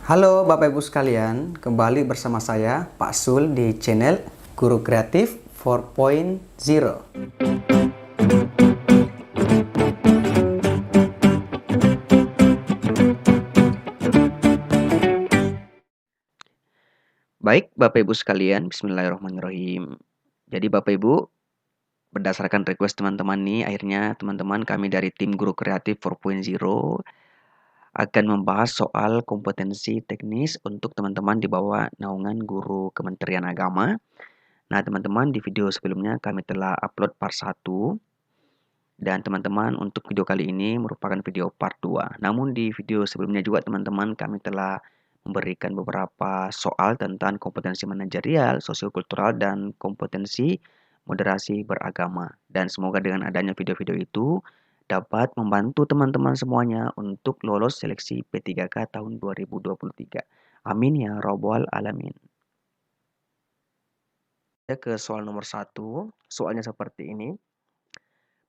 Halo Bapak Ibu sekalian, kembali bersama saya Pak Sul di channel Guru Kreatif 4.0. Baik Bapak Ibu sekalian, bismillahirrahmanirrahim. Jadi Bapak Ibu, berdasarkan request teman-teman nih, akhirnya teman-teman kami dari tim Guru Kreatif 4.0 akan membahas soal kompetensi teknis untuk teman-teman di bawah naungan Guru Kementerian Agama. Nah, teman-teman, di video sebelumnya kami telah upload part 1 dan teman-teman untuk video kali ini merupakan video part 2. Namun di video sebelumnya juga teman-teman kami telah memberikan beberapa soal tentang kompetensi manajerial, sosiokultural, dan kompetensi moderasi beragama. Dan semoga dengan adanya video-video itu dapat membantu teman-teman semuanya untuk lolos seleksi P3K tahun 2023. Amin ya robbal alamin. Ke soal nomor 1, soalnya seperti ini.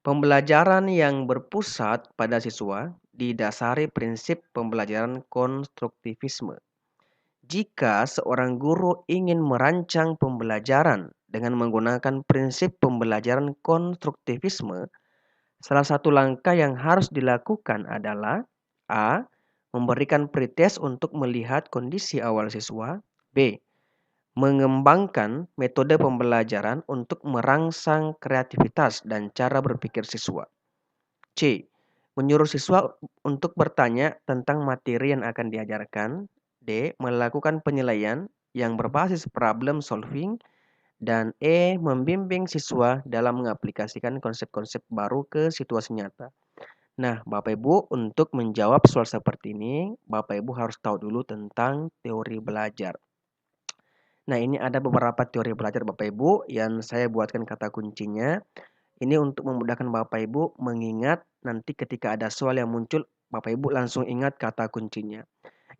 Pembelajaran yang berpusat pada siswa didasari prinsip pembelajaran konstruktivisme. Jika seorang guru ingin merancang pembelajaran dengan menggunakan prinsip pembelajaran konstruktivisme, salah satu langkah yang harus dilakukan adalah A. Memberikan pretest untuk melihat kondisi awal siswa. B. Mengembangkan metode pembelajaran untuk merangsang kreativitas dan cara berpikir siswa. C. Menyuruh siswa untuk bertanya tentang materi yang akan diajarkan. D. Melakukan penilaian yang berbasis problem solving. Dan E. Membimbing siswa dalam mengaplikasikan konsep-konsep baru ke situasi nyata. Nah, Bapak Ibu, untuk menjawab soal seperti ini, Bapak Ibu harus tahu dulu tentang teori belajar. Nah, ini ada beberapa teori belajar Bapak Ibu yang saya buatkan kata kuncinya. Ini untuk memudahkan Bapak Ibu mengingat nanti ketika ada soal yang muncul, Bapak Ibu langsung ingat kata kuncinya.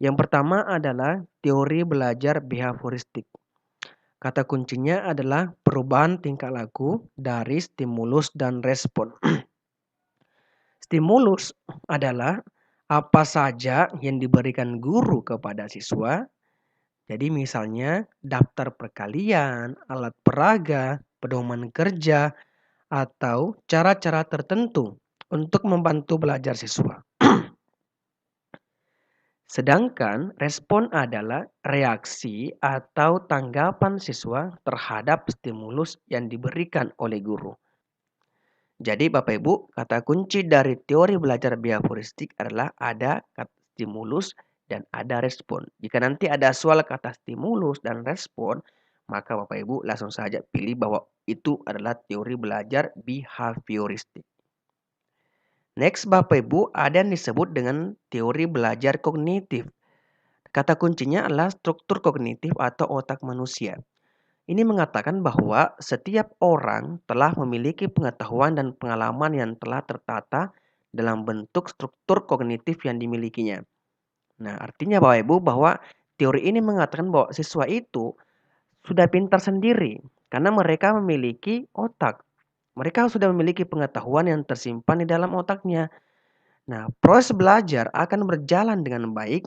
Yang pertama adalah teori belajar behavioristik. Kata kuncinya adalah perubahan tingkah laku dari stimulus dan respon. Stimulus adalah apa saja yang diberikan guru kepada siswa. Jadi misalnya daftar perkalian, alat peraga, pedoman kerja, atau cara-cara tertentu untuk membantu belajar siswa. Sedangkan respon adalah reaksi atau tanggapan siswa terhadap stimulus yang diberikan oleh guru. Jadi Bapak Ibu, kata kunci dari teori belajar behavioristik adalah ada kata stimulus dan ada respon. Jika nanti ada soal kata stimulus dan respon, maka Bapak Ibu langsung saja pilih bahwa itu adalah teori belajar behavioristik. Next Bapak Ibu, ada yang disebut dengan teori belajar kognitif. Kata kuncinya adalah struktur kognitif atau otak manusia. Ini mengatakan bahwa setiap orang telah memiliki pengetahuan dan pengalaman yang telah tertata dalam bentuk struktur kognitif yang dimilikinya. Nah, artinya Bapak Ibu bahwa teori ini mengatakan bahwa siswa itu sudah pintar sendiri karena mereka memiliki otak. Mereka sudah memiliki pengetahuan yang tersimpan di dalam otaknya. Nah, proses belajar akan berjalan dengan baik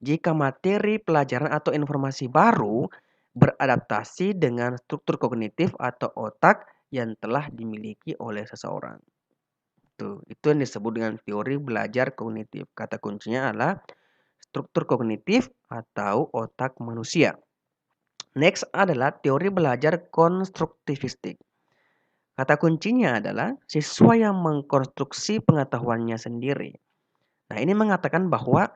jika materi pelajaran atau informasi baru beradaptasi dengan struktur kognitif atau otak yang telah dimiliki oleh seseorang. Itu yang disebut dengan teori belajar kognitif. Kata kuncinya adalah struktur kognitif atau otak manusia. Next adalah teori belajar konstruktivistik. Kata kuncinya adalah siswa yang mengkonstruksi pengetahuannya sendiri. Nah, ini mengatakan bahwa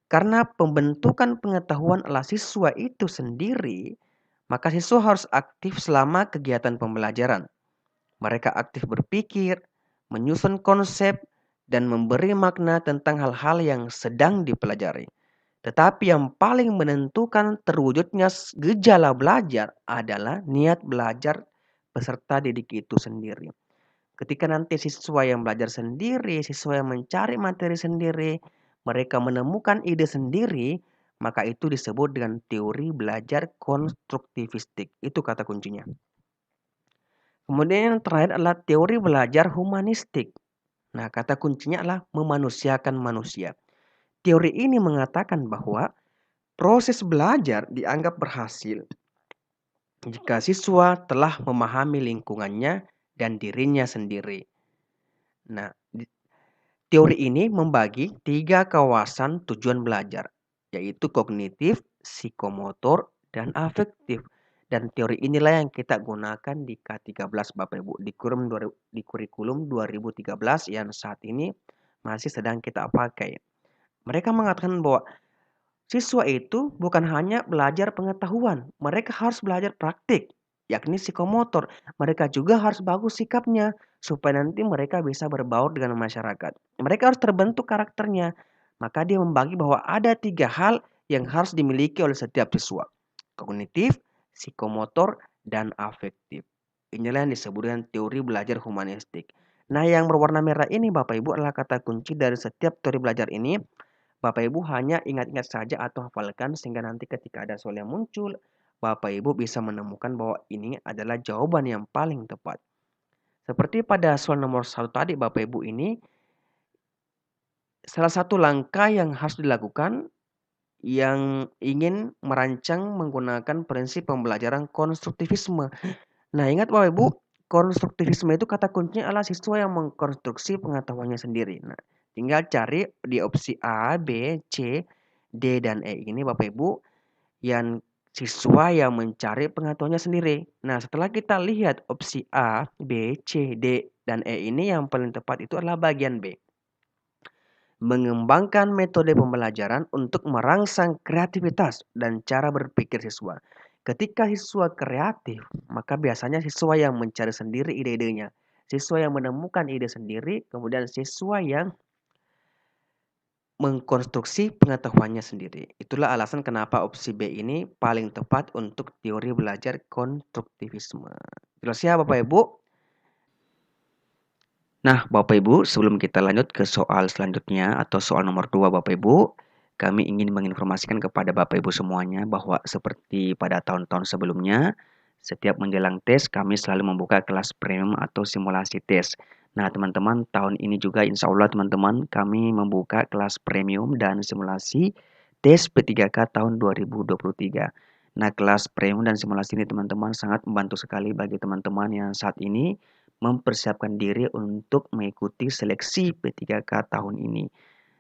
karena pembentukan pengetahuan adalah siswa itu sendiri, maka siswa harus aktif selama kegiatan pembelajaran. Mereka aktif berpikir, menyusun konsep, dan memberi makna tentang hal-hal yang sedang dipelajari. Tetapi yang paling menentukan terwujudnya gejala belajar adalah niat belajar peserta didik itu sendiri. Ketika nanti siswa yang belajar sendiri, siswa yang mencari materi sendiri, mereka menemukan ide sendiri, maka itu disebut dengan teori belajar konstruktivistik. Itu kata kuncinya. Kemudian yang terakhir adalah teori belajar humanistik. Nah, kata kuncinya adalah memanusiakan manusia. Teori ini mengatakan bahwa Proses belajar dianggap berhasil jika siswa telah memahami lingkungannya dan dirinya sendiri. Nah, teori ini membagi 3 kawasan tujuan belajar, yaitu kognitif, psikomotor, dan afektif. Dan teori inilah yang kita gunakan di K13 Bapak Ibu, di kurikulum 2013 yang saat ini masih sedang kita pakai. Mereka mengatakan bahwa siswa itu bukan hanya belajar pengetahuan, mereka harus belajar praktik, yakni psikomotor. Mereka juga harus bagus sikapnya, supaya nanti mereka bisa berbaur dengan masyarakat. Mereka harus terbentuk karakternya. Maka dia membagi bahwa ada 3 hal yang harus dimiliki oleh setiap siswa. Kognitif, psikomotor, dan afektif. Inilah yang disebut dengan teori belajar humanistik. Nah, yang berwarna merah ini Bapak Ibu adalah kata kunci dari setiap teori belajar ini. Bapak Ibu hanya ingat-ingat saja atau hafalkan sehingga nanti ketika ada soal yang muncul, Bapak Ibu bisa menemukan bahwa ini adalah jawaban yang paling tepat. Seperti pada soal nomor 1 tadi Bapak Ibu ini, salah satu langkah yang harus dilakukan yang ingin merancang menggunakan prinsip pembelajaran konstruktivisme. Nah, ingat Bapak Ibu, konstruktivisme itu kata kuncinya adalah siswa yang mengkonstruksi pengetahuannya sendiri. Nah, tinggal cari di opsi A, B, C, D, dan E ini Bapak Ibu yang siswa yang mencari pengetahuannya sendiri. Nah, setelah kita lihat opsi A, B, C, D, dan E ini yang paling tepat itu adalah bagian B. Mengembangkan metode pembelajaran untuk merangsang kreativitas dan cara berpikir siswa. Ketika siswa kreatif, maka biasanya siswa yang mencari sendiri ide-idenya. Siswa yang menemukan ide sendiri, kemudian siswa yang mengkonstruksi pengetahuannya sendiri. Itulah alasan kenapa opsi B ini paling tepat untuk teori belajar konstruktivisme. Jelas ya Bapak Ibu? Nah, Bapak Ibu, sebelum kita lanjut ke soal selanjutnya atau soal nomor 2 Bapak Ibu, kami ingin menginformasikan kepada Bapak Ibu semuanya bahwa seperti pada tahun-tahun sebelumnya, setiap menjelang tes kami selalu membuka kelas premium atau simulasi tes. Nah, teman-teman, tahun ini juga insya Allah teman-teman kami membuka kelas premium dan simulasi tes P3K tahun 2023. Nah, kelas premium dan simulasi ini teman-teman sangat membantu sekali bagi teman-teman yang saat ini mempersiapkan diri untuk mengikuti seleksi P3K tahun ini.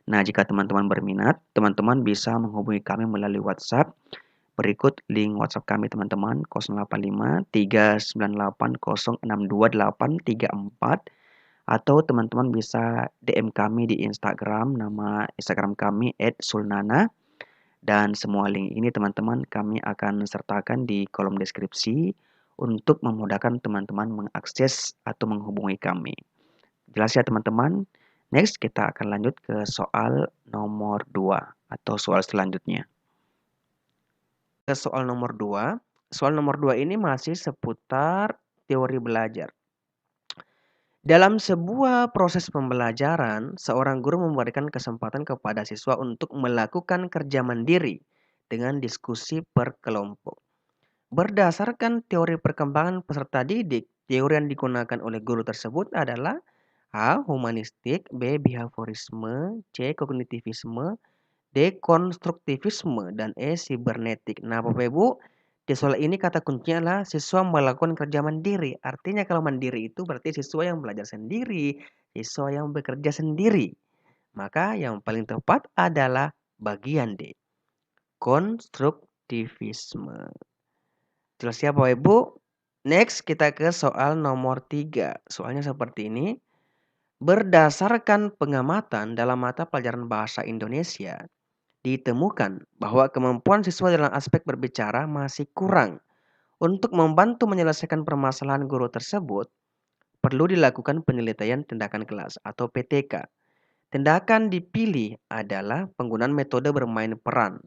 Nah, jika teman-teman berminat, teman-teman bisa menghubungi kami melalui WhatsApp. Berikut link WhatsApp kami teman-teman 085 398 062834 atau teman-teman bisa DM kami di Instagram, nama Instagram kami @sulnana, dan semua link ini teman-teman kami akan sertakan di kolom deskripsi untuk memudahkan teman-teman mengakses atau menghubungi kami. Jelas ya teman-teman? Next kita akan lanjut ke soal nomor 2 atau soal selanjutnya. Ke soal nomor 2. Soal nomor 2 ini masih seputar teori belajar. Dalam sebuah proses pembelajaran, seorang guru memberikan kesempatan kepada siswa untuk melakukan kerja mandiri dengan diskusi per kelompok. Berdasarkan teori perkembangan peserta didik, teori yang digunakan oleh guru tersebut adalah A. Humanistik, B. Behaviorisme, C. Kognitivisme, D. Konstruktivisme, dan E. Sibernetik. Nah, Bapak Ibu, di soal ini kata kuncinya adalah siswa melakukan kerja mandiri. Artinya kalau mandiri itu berarti siswa yang belajar sendiri, siswa yang bekerja sendiri. Maka yang paling tepat adalah bagian D. Konstruktivisme. Jelas ya Bapak Ibu? Next kita ke soal nomor 3. Soalnya seperti ini. Berdasarkan pengamatan dalam mata pelajaran bahasa Indonesia, ditemukan bahwa kemampuan siswa dalam aspek berbicara masih kurang. Untuk membantu menyelesaikan permasalahan guru tersebut, perlu dilakukan penelitian tindakan kelas atau PTK. Tindakan dipilih adalah penggunaan metode bermain peran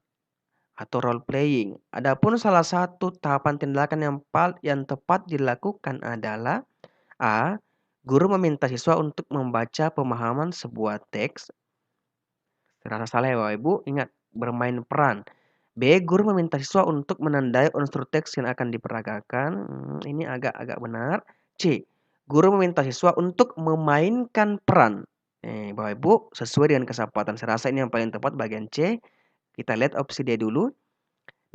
atau role playing. Adapun salah satu tahapan tindakan yang tepat dilakukan adalah A. Guru meminta siswa untuk membaca pemahaman sebuah teks. Terasa salah ya Bapak Ibu, ingat bermain peran. B. Guru meminta siswa untuk menandai unsur teks yang akan diperagakan. Ini agak benar. C. Guru meminta siswa untuk memainkan peran. Bapak Ibu, sesuai dengan kesempatan. Saya rasa ini yang paling tepat bagian C. Kita lihat opsi D dulu.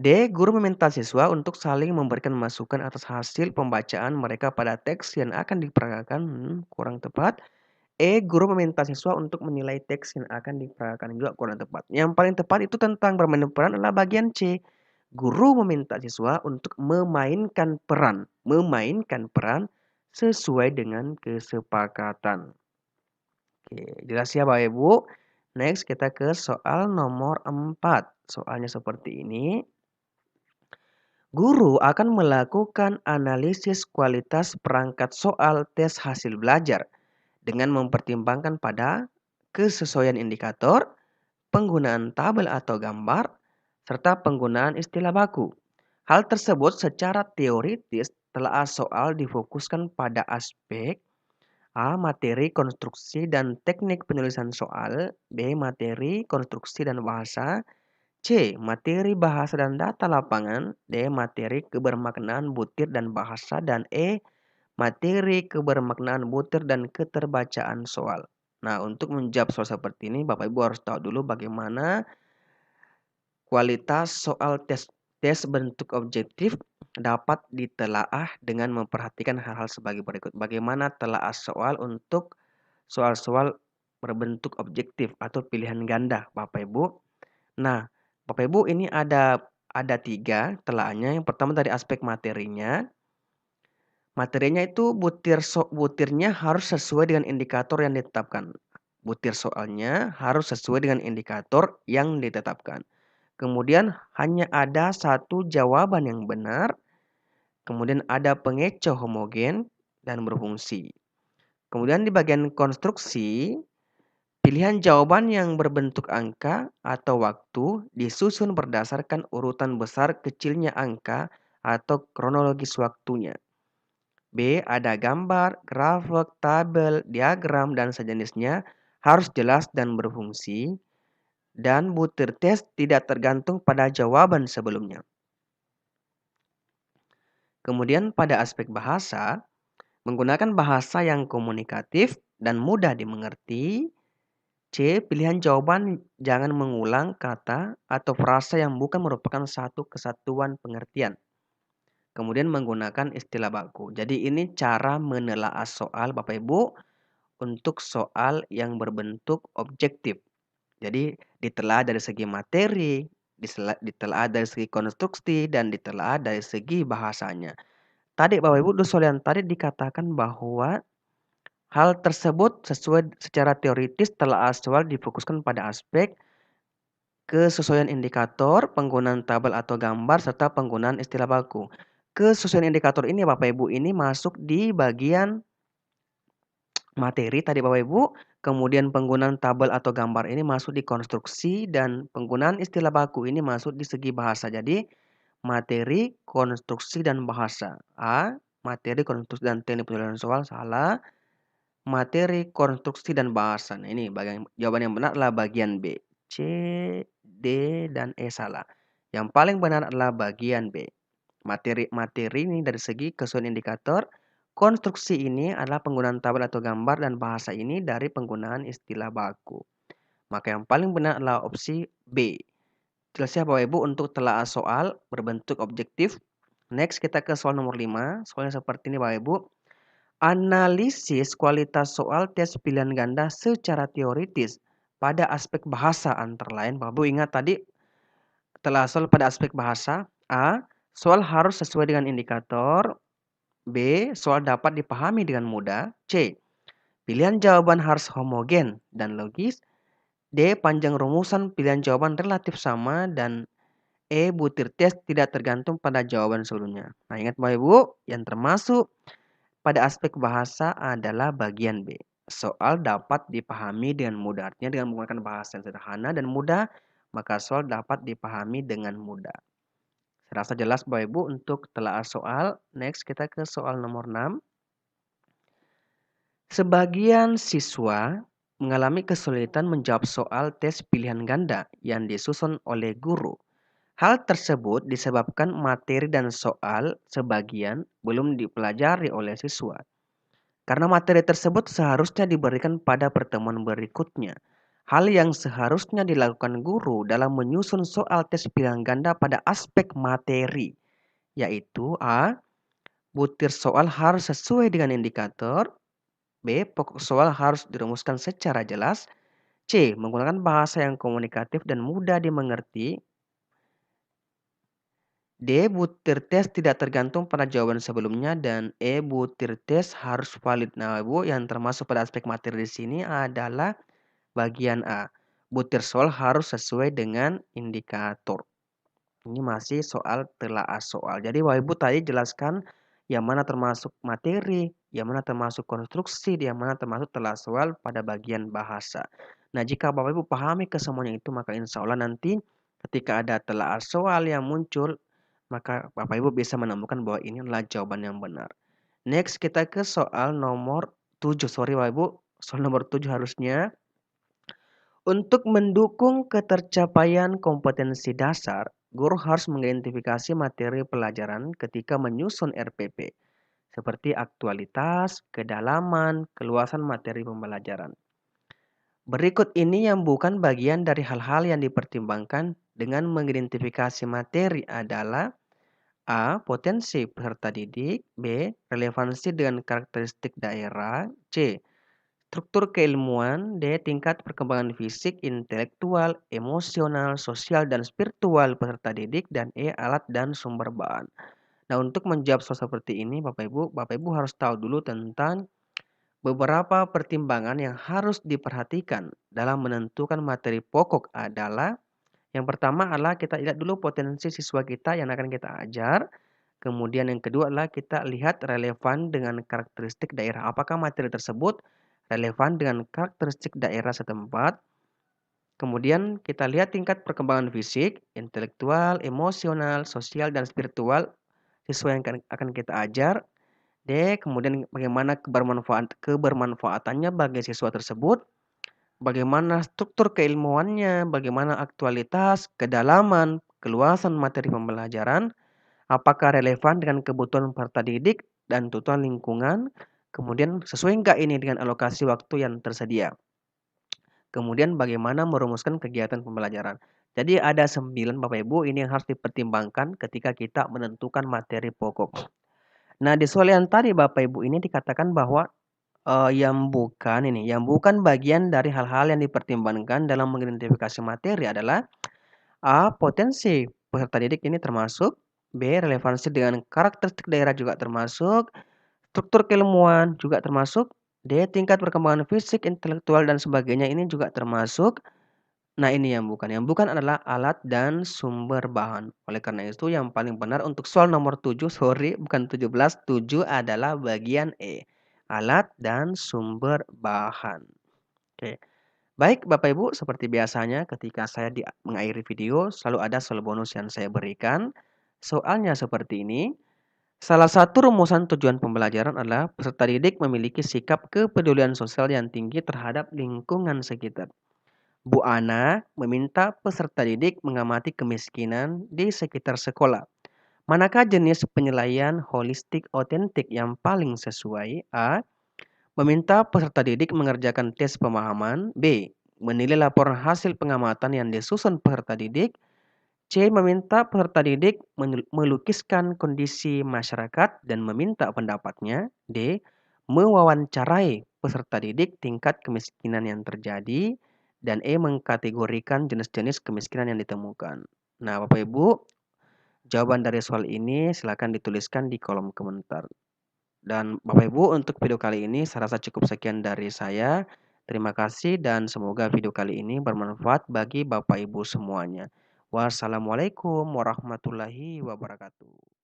D. Guru meminta siswa untuk saling memberikan masukan atas hasil pembacaan mereka pada teks yang akan diperagakan. Kurang tepat. E. Guru meminta siswa untuk menilai teks yang akan diperagakan. Juga kurang tepat. Yang paling tepat itu tentang bermain peran adalah bagian C. Guru meminta siswa untuk memainkan peran. Memainkan peran sesuai dengan kesepakatan. Oke, jelas ya Bapak Ibu. Next kita ke soal nomor 4. Soalnya seperti ini. Guru akan melakukan analisis kualitas perangkat soal tes hasil belajar dengan mempertimbangkan pada kesesuaian indikator, penggunaan tabel atau gambar, serta penggunaan istilah baku. Hal tersebut secara teoritis telah soal difokuskan pada aspek A. Materi, konstruksi, dan teknik penulisan soal. B. Materi, konstruksi, dan bahasa. C. Materi, bahasa, dan data lapangan. D. Materi, kebermaknaan, butir, dan bahasa. Dan E. Materi, kebermaknaan, butir, dan keterbacaan soal. Nah, untuk menjawab soal seperti ini, Bapak Ibu harus tahu dulu bagaimana kualitas soal tes bentuk objektif dapat ditelaah dengan memperhatikan hal-hal sebagai berikut. Bagaimana telaah soal untuk soal-soal berbentuk objektif atau pilihan ganda, Bapak Ibu. Nah, Bapak Ibu ini ada 3 telaahnya. Yang pertama dari aspek materinya. Materinya itu butirnya harus sesuai dengan indikator yang ditetapkan. Butir soalnya harus sesuai dengan indikator yang ditetapkan. Kemudian hanya ada satu jawaban yang benar. Kemudian ada pengecoh homogen dan berfungsi. Kemudian di bagian konstruksi, pilihan jawaban yang berbentuk angka atau waktu disusun berdasarkan urutan besar kecilnya angka atau kronologis waktunya. B. Ada gambar, grafik, tabel, diagram, dan sejenisnya harus jelas dan berfungsi. Dan butir tes tidak tergantung pada jawaban sebelumnya. Kemudian pada aspek bahasa, menggunakan bahasa yang komunikatif dan mudah dimengerti. C. Pilihan jawaban jangan mengulang kata atau frasa yang bukan merupakan satu kesatuan pengertian. Kemudian menggunakan istilah baku. Jadi ini cara menelaah soal Bapak Ibu untuk soal yang berbentuk objektif. Jadi ditelaah dari segi materi, ditelaah dari segi konstruksi, dan ditelaah dari segi bahasanya. Tadi Bapak Ibu, di soal yang tadi dikatakan bahwa hal tersebut secara teoritis telaah soal difokuskan pada aspek kesesuaian indikator, penggunaan tabel atau gambar, serta penggunaan istilah baku. Kesesuaian indikator ini Bapak Ibu ini masuk di bagian materi tadi Bapak Ibu, kemudian penggunaan tabel atau gambar ini masuk di konstruksi dan penggunaan istilah baku ini masuk di segi bahasa. Jadi materi, konstruksi, dan bahasa. A. Materi, konstruksi, dan teknik penulisan soal salah. Materi, konstruksi, dan bahasa. Nah, ini jawaban yang benar adalah bagian B. C, D, dan E salah. Yang paling benar adalah bagian B. Materi ini dari segi kesesuaian indikator. Konstruksi ini adalah penggunaan tabel atau gambar, dan bahasa ini dari penggunaan istilah baku. Maka yang paling benar adalah opsi B. Jelas ya Bapak Ibu untuk telaah soal berbentuk objektif. Next kita ke soal nomor 5. Soalnya seperti ini Bapak Ibu. Analisis kualitas soal tes pilihan ganda secara teoritis pada aspek bahasa antara lain. Bapak Ibu ingat tadi telaah soal pada aspek bahasa. A. Soal harus sesuai dengan indikator. B. Soal dapat dipahami dengan mudah. C. Pilihan jawaban harus homogen dan logis. D. Panjang rumusan pilihan jawaban relatif sama. Dan E. Butir tes tidak tergantung pada jawaban sebelumnya. Nah, ingat Bapak Ibu, yang termasuk pada aspek bahasa adalah bagian B. Soal dapat dipahami dengan mudah. Artinya dengan menggunakan bahasa yang sederhana dan mudah, maka soal dapat dipahami dengan mudah. Saya rasa jelas Bapak Ibu untuk telaah soal. Next kita ke soal nomor 6. Sebagian siswa mengalami kesulitan menjawab soal tes pilihan ganda yang disusun oleh guru. Hal tersebut disebabkan materi dan soal sebagian belum dipelajari oleh siswa. Karena materi tersebut seharusnya diberikan pada pertemuan berikutnya. Hal yang seharusnya dilakukan guru dalam menyusun soal tes pilihan ganda pada aspek materi, yaitu A. Butir soal harus sesuai dengan indikator. B. Pokok soal harus dirumuskan secara jelas. C. Menggunakan bahasa yang komunikatif dan mudah dimengerti. D. Butir tes tidak tergantung pada jawaban sebelumnya. Dan E. Butir tes harus valid. Nah, Ibu, yang termasuk pada aspek materi di sini adalah bagian A. Butir soal harus sesuai dengan indikator. Ini masih soal telaah soal. Jadi Bapak Ibu tadi jelaskan yang mana termasuk materi, yang mana termasuk konstruksi, yang mana termasuk telaah soal pada bagian bahasa. Nah, jika Bapak Ibu pahami kesemuanya itu, maka insya Allah nanti ketika ada telaah soal yang muncul, maka Bapak Ibu bisa menemukan bahwa ini adalah jawaban yang benar. Next, kita ke soal nomor 7. Sorry Bapak Ibu, soal nomor 7 harusnya. Untuk mendukung ketercapaian kompetensi dasar, guru harus mengidentifikasi materi pelajaran ketika menyusun RPP, seperti aktualitas, kedalaman, keluasan materi pembelajaran. Berikut ini yang bukan bagian dari hal-hal yang dipertimbangkan dengan mengidentifikasi materi adalah A. Potensi peserta didik. B. Relevansi dengan karakteristik daerah. C. Struktur keilmuan. D. Tingkat perkembangan fisik, intelektual, emosional, sosial, dan spiritual peserta didik. Dan E. Alat dan sumber bahan. Nah, untuk menjawab soal seperti ini, Bapak Ibu harus tahu dulu tentang beberapa pertimbangan yang harus diperhatikan dalam menentukan materi pokok adalah yang pertama adalah kita lihat dulu potensi siswa kita yang akan kita ajar. Kemudian yang kedua adalah kita lihat relevan dengan karakteristik daerah. Apakah materi tersebut relevan dengan karakteristik daerah setempat? Kemudian kita lihat tingkat perkembangan fisik, intelektual, emosional, sosial, dan spiritual siswa yang akan kita ajar. D. Kemudian bagaimana kebermanfaatannya bagi siswa tersebut. Bagaimana struktur keilmuannya, bagaimana aktualitas, kedalaman, keluasan materi pembelajaran, apakah relevan dengan kebutuhan peserta didik dan tuntutan lingkungan, kemudian sesuai enggak ini dengan alokasi waktu yang tersedia. Kemudian bagaimana merumuskan kegiatan pembelajaran. Jadi ada 9 Bapak Ibu ini yang harus dipertimbangkan ketika kita menentukan materi pokok. Nah, di soal yang tadi Bapak Ibu ini dikatakan bahwa yang bukan bagian dari hal-hal yang dipertimbangkan dalam mengidentifikasi materi adalah A. Potensi peserta didik ini termasuk. B. Relevansi dengan karakteristik daerah juga termasuk. Struktur keilmuan juga termasuk. D. Tingkat perkembangan fisik, intelektual, dan sebagainya ini juga termasuk. Nah, ini yang bukan. Yang bukan adalah alat dan sumber bahan. Oleh karena itu yang paling benar untuk soal nomor 7, sorry bukan 17, 7 adalah bagian E. Alat dan sumber bahan. Oke. Baik Bapak Ibu, seperti biasanya ketika saya mengakhiri video selalu ada soal bonus yang saya berikan. Soalnya seperti ini. Salah satu rumusan tujuan pembelajaran adalah peserta didik memiliki sikap kepedulian sosial yang tinggi terhadap lingkungan sekitar. Bu Ana meminta peserta didik mengamati kemiskinan di sekitar sekolah. Manakah jenis penilaian holistik otentik yang paling sesuai? A. Meminta peserta didik mengerjakan tes pemahaman. B. Menilai laporan hasil pengamatan yang disusun peserta didik. C. Meminta peserta didik melukiskan kondisi masyarakat dan meminta pendapatnya. D. Mewawancarai peserta didik tingkat kemiskinan yang terjadi. Dan E. Mengkategorikan jenis-jenis kemiskinan yang ditemukan. Nah, Bapak Ibu, jawaban dari soal ini silakan dituliskan di kolom komentar. Dan Bapak Ibu, untuk video kali ini saya rasa cukup sekian dari saya. Terima kasih dan semoga video kali ini bermanfaat bagi Bapak Ibu semuanya. Wassalamualaikum warahmatullahi wabarakatuh.